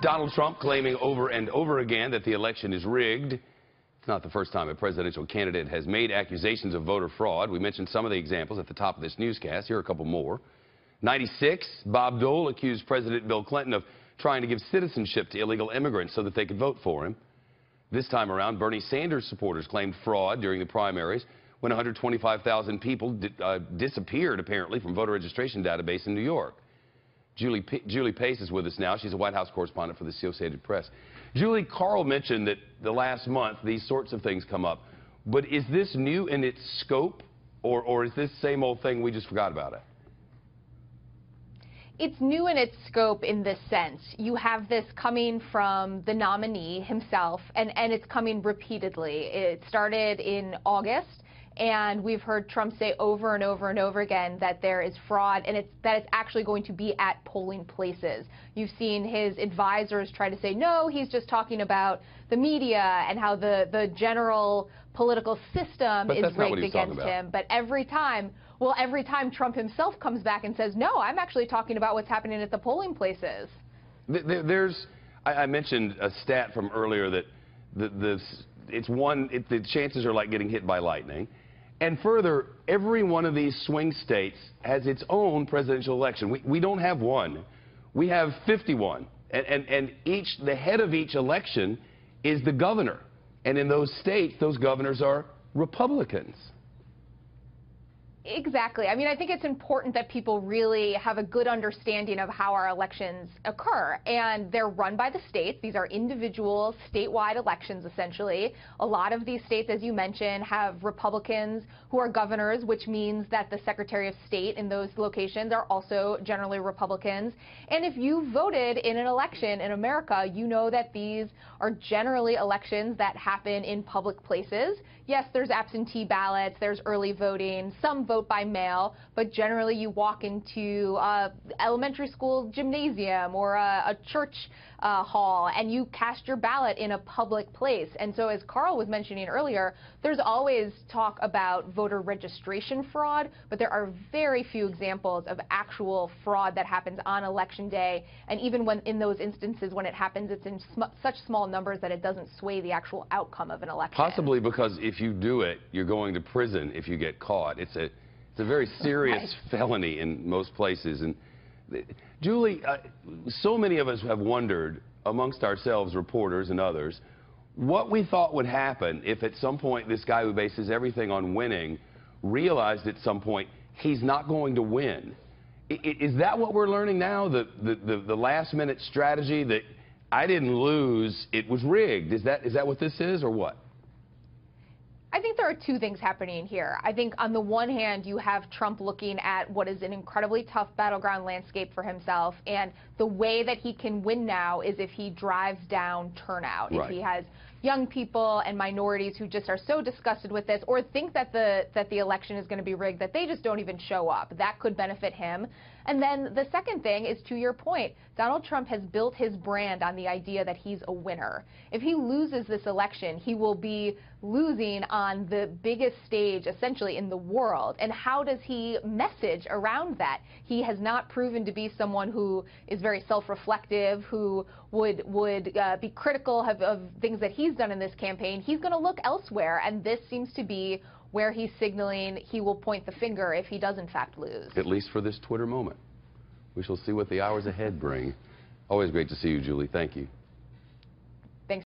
Donald Trump claiming over and over again that the election is rigged. It's not the first time a presidential candidate has made accusations of voter fraud. We mentioned some of the examples at the top of this newscast. Here are a couple more. 96, Bob Dole accused President Bill Clinton of trying to give citizenship to illegal immigrants so that they could vote for him. This time around, Bernie Sanders supporters claimed fraud during the primaries when 125,000 people disappeared, apparently, from voter registration database in New York. Julie Pace is with us now. She's a White House correspondent for the Associated Press. Julie, Carl mentioned that the last month these sorts of things come up. But is this new in its scope, or is this same old thing we just forgot about it? It's new in its scope in this sense. You have this coming from the nominee himself, and it's coming repeatedly. It started in August, and we've heard Trump say over and over and over again that there is fraud, and that it's actually going to be at polling places. You've seen his advisors try to say, no, he's just talking about the media and how the general political system is rigged against him. But every time Trump himself comes back and says, no, I'm actually talking about what's happening at the polling places. I mentioned a stat from earlier that the chances are like getting hit by lightning. And further, every one of these swing states has its own presidential election. We don't have one. We have 51. And the head of each election is the governor. And in those states, those governors are Republicans. Exactly. I mean, I think it's important that people really have a good understanding of how our elections occur. And they're run by the states. These are individual statewide elections, essentially. A lot of these states, as you mentioned, have Republicans who are governors, which means that the Secretary of State in those locations are also generally Republicans. And if you voted in an election in America, you know that these are generally elections that happen in public places. Yes, there's absentee ballots, there's early voting, some vote by mail, but generally you walk into elementary school gymnasium or a church hall and you cast your ballot in a public place. And so, as Carl was mentioning earlier, there's always talk about voter registration fraud, but there are very few examples of actual fraud that happens on election day. And even when in those instances when it happens, it's in such small numbers that it doesn't sway the actual outcome of an election. Possibly because if you do it, you're going to prison if you get caught. It's a very serious felony in most places. And Julie, so many of us have wondered, amongst ourselves, reporters and others, what we thought would happen if at some point this guy who bases everything on winning realized at some point he's not going to win. Is that what we're learning now, the last-minute strategy that I didn't lose, it was rigged? Is that what this is, or what? I think there are two things happening here. I think on the one hand, you have Trump looking at what is an incredibly tough battleground landscape for himself, and the way that he can win now is if he drives down turnout. Right. If he has young people and minorities who just are so disgusted with this or think that the election is going to be rigged that they just don't even show up. That could benefit him. And then the second thing is, to your point, Donald Trump has built his brand on the idea that he's a winner. If he loses this election, he will be losing on the biggest stage, essentially, in the world. And how does he message around that? He has not proven to be someone who is very self-reflective, who would be critical of things that he's done in this campaign. He's going to look elsewhere, and this seems to be where he's signaling he will point the finger if he does in fact lose. At least for this Twitter moment. We shall see what the hours ahead bring. Always great to see you, Julie. Thank you.